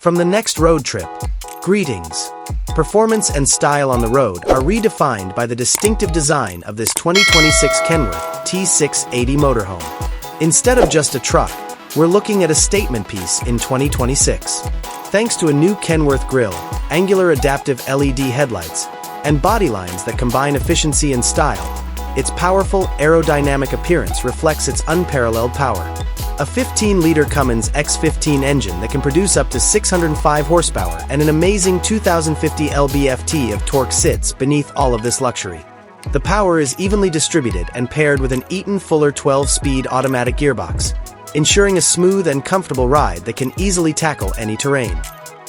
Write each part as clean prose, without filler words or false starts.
From the next road trip, greetings. Performance and style on the road are redefined by the distinctive design of this 2026 Kenworth T680 Motorhome. Instead of just a truck, we're looking at a statement piece in 2026. Thanks to a new Kenworth grille, angular adaptive LED headlights, and body lines that combine efficiency and style, its powerful aerodynamic appearance reflects its unparalleled power. A 15-liter Cummins X15 engine that can produce up to 605 horsepower and an amazing 2050 lb-ft of torque sits beneath all of this luxury. The power is evenly distributed and paired with an Eaton Fuller 12-speed automatic gearbox, ensuring a smooth and comfortable ride that can easily tackle any terrain.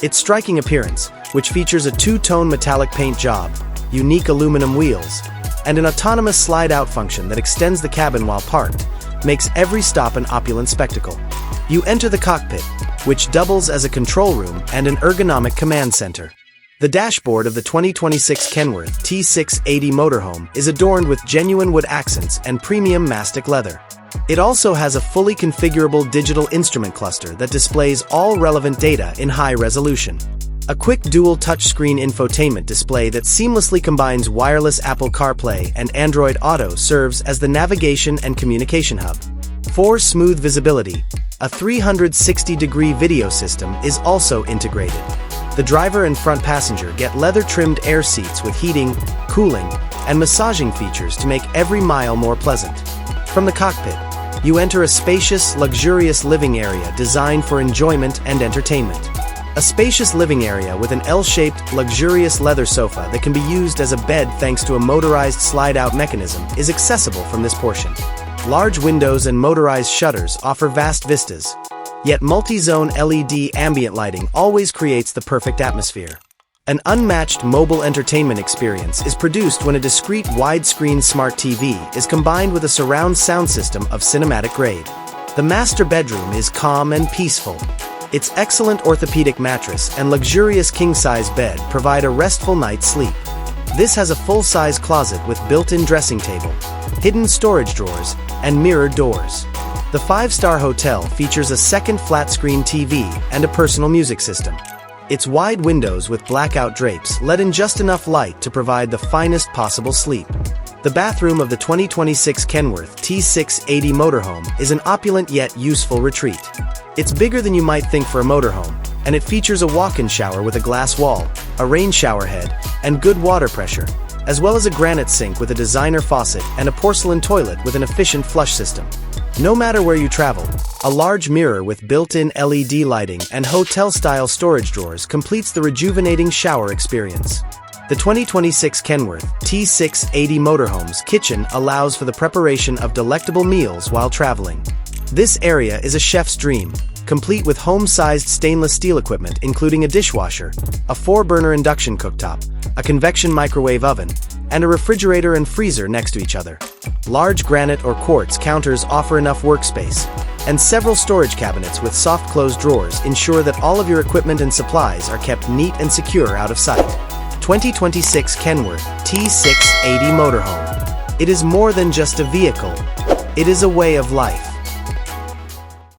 Its striking appearance, which features a two-tone metallic paint job, unique aluminum wheels, and an autonomous slide-out function that extends the cabin while parked, makes every stop an opulent spectacle. You enter the cockpit, which doubles as a control room and an ergonomic command center. The dashboard of the 2026 Kenworth T680 Motorhome is adorned with genuine wood accents and premium mastic leather. It also has a fully configurable digital instrument cluster that displays all relevant data in high resolution. A quick dual touchscreen infotainment display that seamlessly combines wireless Apple CarPlay and Android Auto serves as the navigation and communication hub. For smooth visibility, a 360-degree video system is also integrated. The driver and front passenger get leather-trimmed air seats with heating, cooling, and massaging features to make every mile more pleasant. From the cockpit, you enter a spacious, luxurious living area designed for enjoyment and entertainment. A spacious living area with an L-shaped, luxurious leather sofa that can be used as a bed thanks to a motorized slide-out mechanism is accessible from this portion. Large windows and motorized shutters offer vast vistas, yet multi-zone LED ambient lighting always creates the perfect atmosphere. An unmatched mobile entertainment experience is produced when a discrete widescreen smart TV is combined with a surround sound system of cinematic grade. The master bedroom is calm and peaceful. Its excellent orthopedic mattress and luxurious king-size bed provide a restful night's sleep. This has a full-size closet with built-in dressing table, hidden storage drawers, and mirrored doors. The five-star hotel features a second flat-screen TV and a personal music system. Its wide windows with blackout drapes let in just enough light to provide the finest possible sleep. The bathroom of the 2026 Kenworth T680 Motorhome is an opulent yet useful retreat. It's bigger than you might think for a motorhome, and it features a walk-in shower with a glass wall, a rain shower head, and good water pressure, as well as a granite sink with a designer faucet and a porcelain toilet with an efficient flush system. No matter where you travel, a large mirror with built-in LED lighting and hotel-style storage drawers completes the rejuvenating shower experience. The 2026 Kenworth T680 Motorhome's kitchen allows for the preparation of delectable meals while traveling. This area is a chef's dream, complete with home-sized stainless steel equipment including a dishwasher, a 4-burner induction cooktop, a convection microwave oven, and a refrigerator and freezer next to each other. Large granite or quartz counters offer enough workspace, and several storage cabinets with soft-closed drawers ensure that all of your equipment and supplies are kept neat and secure out of sight. 2026 Kenworth T680 Motorhome. It is more than just a vehicle. It is a way of life.